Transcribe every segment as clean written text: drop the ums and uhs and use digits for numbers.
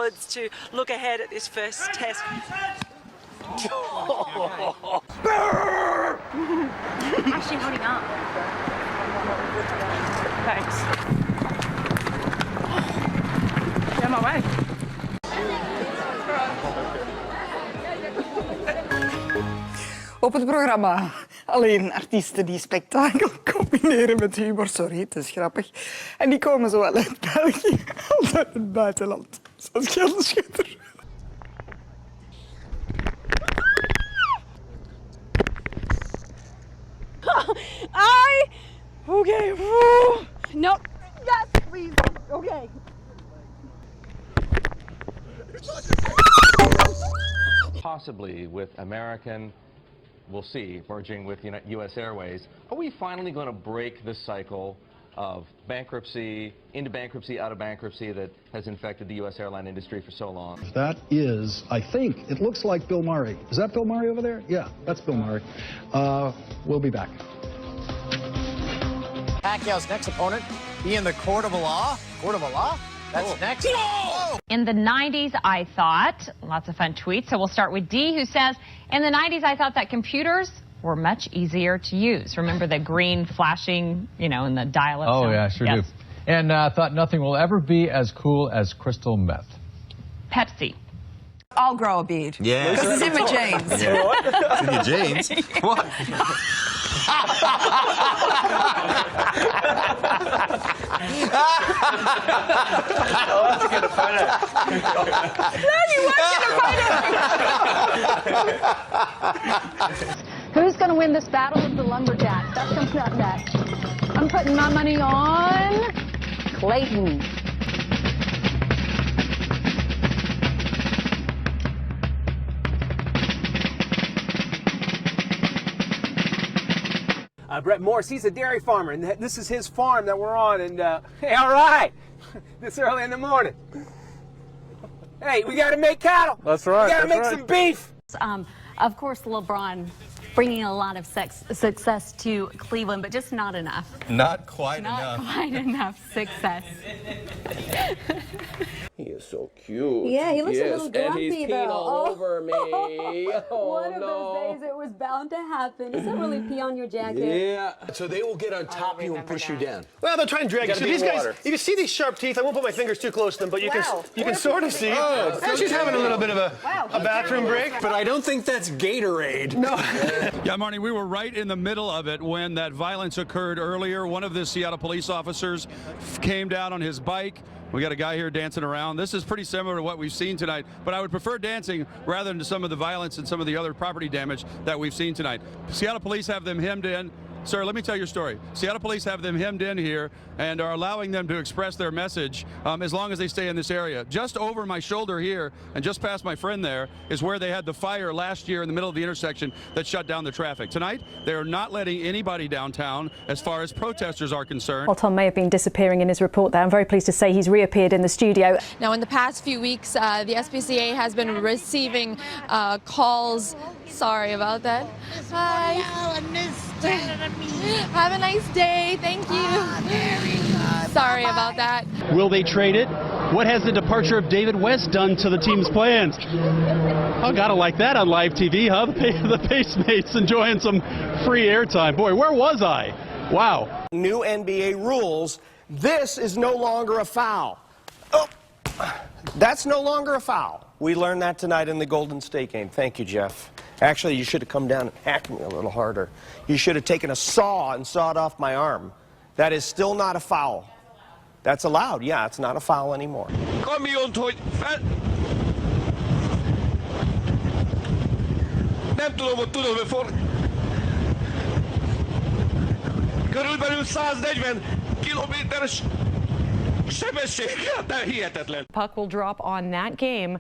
forwards to look ahead at this first test. Actually holding up. Thanks. Yeah, my way. Op het programma alleen artiesten die spektakel combineren met humor. Sorry, het is grappig. En die komen zowel uit België als uit het buitenland. Zoals Gelderschutter. Okay. No. Yes, please. Okay. Possibly with American, we'll see, merging with U.S. Airways. Are we finally going to break this cycle of bankruptcy, into bankruptcy, out of bankruptcy that has infected the U.S. airline industry for so long? That is, I think, it looks like Bill Murray. Is that Bill Murray over there? Yeah, that's Bill Murray. We'll be back. Pacquiao's next opponent be in the court of law. Court of law? That's next. Whoa! In the 90s, I thought, lots of fun tweets. So we'll start with D, who says, in the 90s, I thought that computers were much easier to use. Remember the green flashing, in the dial-up Oh, zone? yeah, sure do. And thought nothing will ever be as cool as crystal meth. Pepsi. I'll grow a beard. Yeah. Because it's in my jeans. Yeah. It's in your jeans? What? Who's going to win this battle of the lumberjacks? That's comes up next. I'm putting my money on Clayton. Brett Morse, he's a dairy farmer, and this is his farm that we're on. And hey, all right, this early in the morning. Hey, we got to make cattle. That's right. We got to make some beef. Of course, LeBron bringing a lot of success to Cleveland, but just not enough. Not quite enough. Not quite enough success. He is so cute. Yeah, he looks a little grumpy, and he's peeing all over me. One of those days it was bound to happen. Does that really pee on your jacket? Yeah. So they will get on top of you and push you down. Well, they'll try and drag you. So these guys, you can see these sharp teeth. I won't put my fingers too close to them, but you can sort of see. Oh, and she's having a little bit of a bathroom break. But I don't think that's Gatorade. No. Yeah, Marnie, we were right in the middle of it when that violence occurred earlier. One of the Seattle police officers came down on his bike. We got a guy here dancing around. This is pretty similar to what we've seen tonight, but I would prefer dancing rather than to some of the violence and some of the other property damage that we've seen tonight. Seattle police have them hemmed in. Sir, let me tell your story. Seattle police have them hemmed in here and are allowing them to express their message as long as they stay in this area. Just over my shoulder here and just past my friend there is where they had the fire last year in the middle of the intersection that shut down the traffic. Tonight, they are not letting anybody downtown as far as protesters are concerned. While Tom may have been disappearing in his report there, I'm very pleased to say he's reappeared in the studio. Now, in the past few weeks, the SPCA has been receiving calls. Sorry about that. Hi. Have a nice day. Thank you. Sorry about that. Will they trade it? What has the departure of David West done to the team's plans? Oh, gotta like that on live TV, huh? The Pacemates enjoying some free airtime. Boy, where was I? Wow. New NBA rules. This is no longer a foul. Oh, that's no longer a foul. We learned that tonight in the Golden State game. Thank you, Jeff. Actually, you should have come down and hacked me a little harder. You should have taken a saw and sawed off my arm. That is still not a foul. That's allowed. Yeah, it's not a foul anymore. Körülbelül 140 kilométeres sebességgel, hihetetlen. Puck will drop on that game,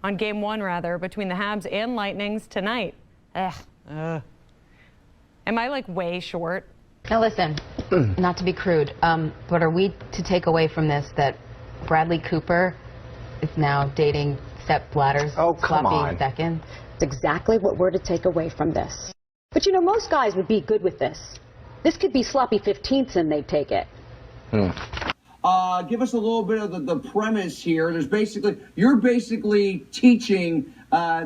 on game one rather, between the Habs and Lightnings tonight. Am I like way short? Now listen, not to be crude, but are we to take away from this that Bradley Cooper is now dating Sepp Blatter's sloppy second? It's exactly what we're to take away from this. But you know, most guys would be good with this. This could be sloppy 15ths and they'd take it. Give us a little bit of the premise here. You're basically teaching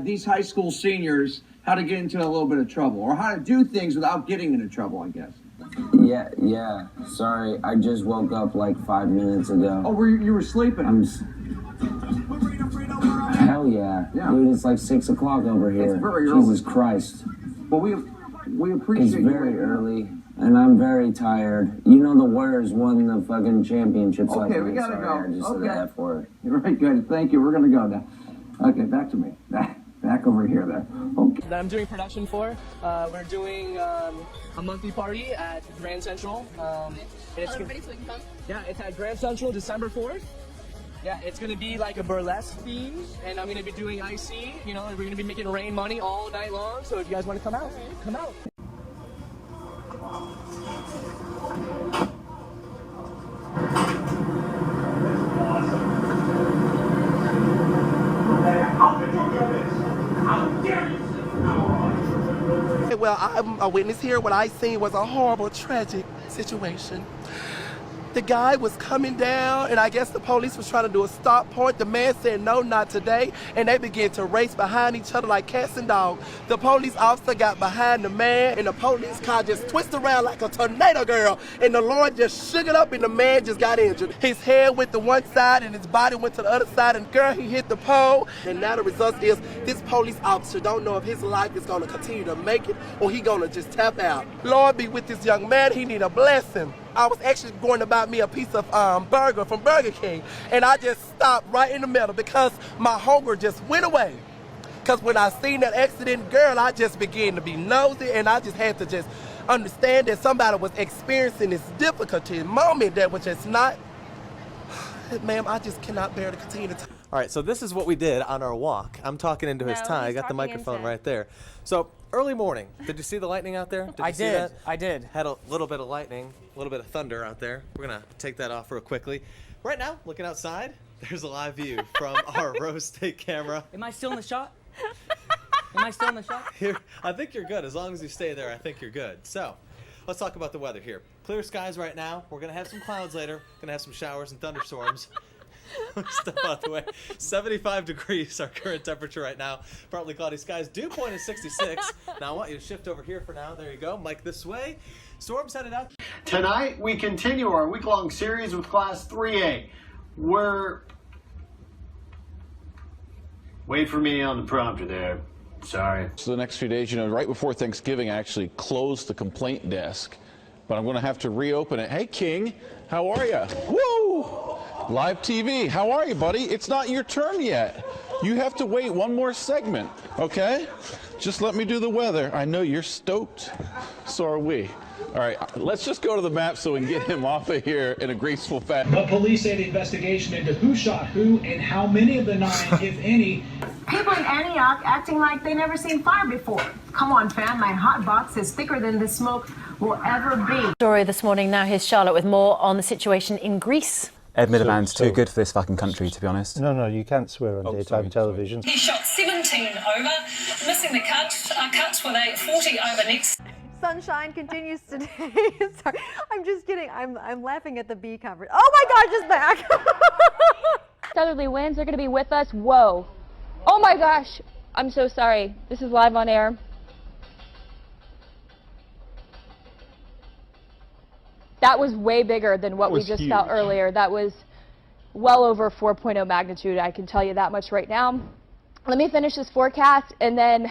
these high school seniors how to get into a little bit of trouble, or how to do things without getting into trouble, I guess. Yeah. Sorry, I just woke up like 5 minutes ago. Oh, you were sleeping? Hell yeah. Dude, it's like 6 o'clock over here. It's very early. Jesus Christ. Well, we appreciate It's very early, and I'm very tired. You know the Warriors won the fucking championships last night. Okay, we gotta go. I just said the F word. You're right, good. Thank you. We're gonna go now. Okay, back to me. Back over here there. Okay. That I'm doing production for. We're doing a monthly party at Grand Central. Everybody so we can come? Yeah, it's at Grand Central, December 4th. Yeah, it's gonna be like a burlesque theme, and I'm gonna be doing IC. You know, we're gonna be making rain money all night long. So if you guys want to come out, come out. Well, I'm a witness here. What I seen was a horrible, tragic situation. The guy was coming down, and I guess the police was trying to do a stop point. The man said, no, not today, and they began to race behind each other like cats and dogs. The police officer got behind the man, and the police car just twisted around like a tornado, girl, and the Lord just shook it up, and the man just got injured. His head went to one side, and his body went to the other side, and girl, he hit the pole. And now the result is this police officer don't know if his life is going to continue to make it, or he going to just tap out. Lord be with this young man. He need a blessing. I was actually going to buy me a piece of burger from Burger King, and I just stopped right in the middle because my hunger just went away. Because when I seen that accident, girl, I just began to be nosy, and I just had to just understand that somebody was experiencing this difficulty moment that was just not, ma'am, I just cannot bear to continue to. All right, so this is what we did on our walk. I'm talking into his tie. I got the microphone right there. So early morning, did you see the lightning out there? I did. I did. Had a little bit of lightning, a little bit of thunder out there. We're gonna take that off real quickly. Right now, looking outside, there's a live view from our Rose State camera. Am I still in the shot? Am I still in the shot? Here, I think you're good. As long as you stay there, I think you're good. So, let's talk about the weather here. Clear skies right now. We're gonna have some clouds later. Gonna have some showers and thunderstorms. Step out the way. 75 degrees our current temperature right now. Partly cloudy skies. Dew point is 66. Now I want you to shift over here for now. There you go. Mike this way. Storm's headed out. Tonight we continue our week-long series with Class 3A. Wait for me on the prompter there. Sorry. So the next few days, right before Thanksgiving, I actually closed the complaint desk, but I'm going to have to reopen it. Hey, King, how are you? Woo! Live TV. How are you, buddy? It's not your turn yet. You have to wait one more segment, okay? Just let me do the weather. I know you're stoked. So are we. All right, let's just go to the map so we can get him off of here in a graceful fashion. But police say the investigation into who shot who and how many of the 9, if any. People in Antioch acting like they never seen fire before. Come on, fam, my hot box is thicker than the smoke will ever be. Story this morning. Now here's Charlotte with more on the situation in Greece. Ed Miliband's too good for this fucking country, to be honest. No, you can't swear on daytime television. He shot 17 over, missing the cuts with a 40 over next. Sunshine continues today. Sorry, I'm just kidding. I'm laughing at the bee coverage. Oh my gosh, it's back. Southerly winds are going to be with us. Whoa. Oh my gosh. I'm so sorry. This is live on air. That was way bigger than what we just saw earlier. That was well over 4.0 magnitude. I can tell you that much right now. Let me finish this forecast, and then,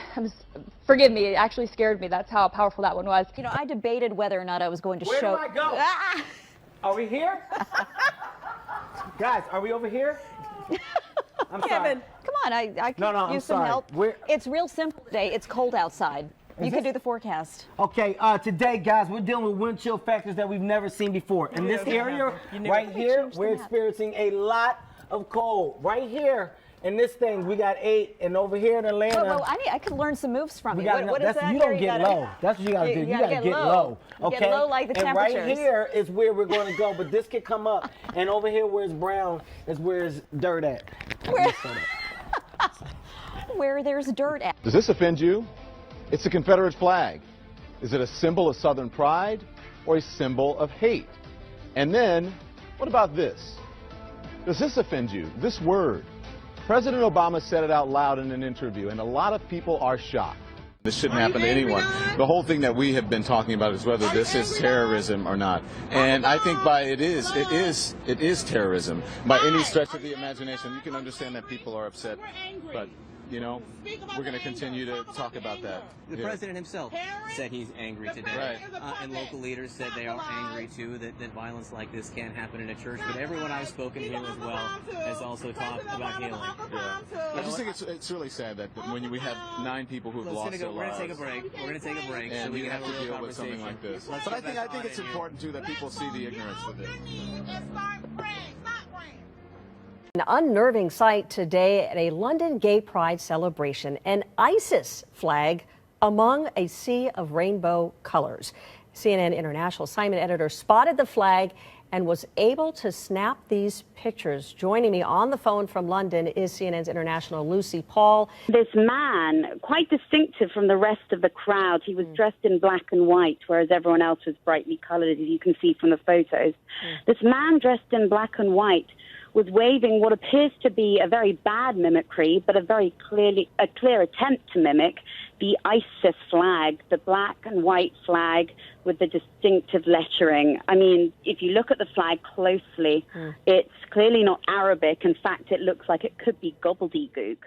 forgive me, it actually scared me. That's how powerful that one was. You know, I debated whether or not I was going to show. Where do I go? Ah! Are we here? Guys, are we over here? I'm Kevin, come on, I can use some help. It's real simple today. It's cold outside. You can do the forecast. Okay, today, guys, we're dealing with wind chill factors that we've never seen before. In this area, right here, we're experiencing a lot of cold. Right here, in this thing, we got 8, and over here in Atlanta. Well, I could learn some moves from you. What is that? You don't get low. That's what you got to do. You got to get low. Okay. Get low like the temperatures. And right here is where we're going to go, but this could come up. And over here, where it's brown, is where it's dirt at. Where there's dirt at. Does this offend you? It's a Confederate flag. Is it a symbol of Southern pride or a symbol of hate? And then What about this? Does this offend you? This word. President Obama said it out loud in an interview, and a lot of people are shocked. This shouldn't happen to anyone. The whole thing that we have been talking about is whether this is terrorism or not. And I think it is terrorism. By any stretch of the imagination, you can understand that people are upset. But, you know, we're going to continue to talk about that. The president himself said he's angry today. Right. And local leaders said they are angry, too, that violence like this can't happen in a church. But everyone I've spoken to as well has also talked about healing. Yeah. I just think it's really sad that when we have 9 people who've lost their lives. We're going to take a break. We're going to take a break. And so we have can have to deal with something like this. But I think it's important, too, that people see the ignorance of it. An unnerving sight today at a London Gay Pride celebration, an ISIS flag among a sea of rainbow colors. CNN International assignment editor spotted the flag and was able to snap these pictures. Joining me on the phone from London is CNN's International Lucy Paul. This man, quite distinctive from the rest of the crowd, he was dressed in black and white, whereas everyone else was brightly colored, as you can see from the photos. This man dressed in black and white was waving what appears to be a very bad mimicry, but a clear attempt to mimic the ISIS flag, the black and white flag with the distinctive lettering. I mean, if you look at the flag closely, it's clearly not Arabic. In fact, it looks like it could be gobbledygook.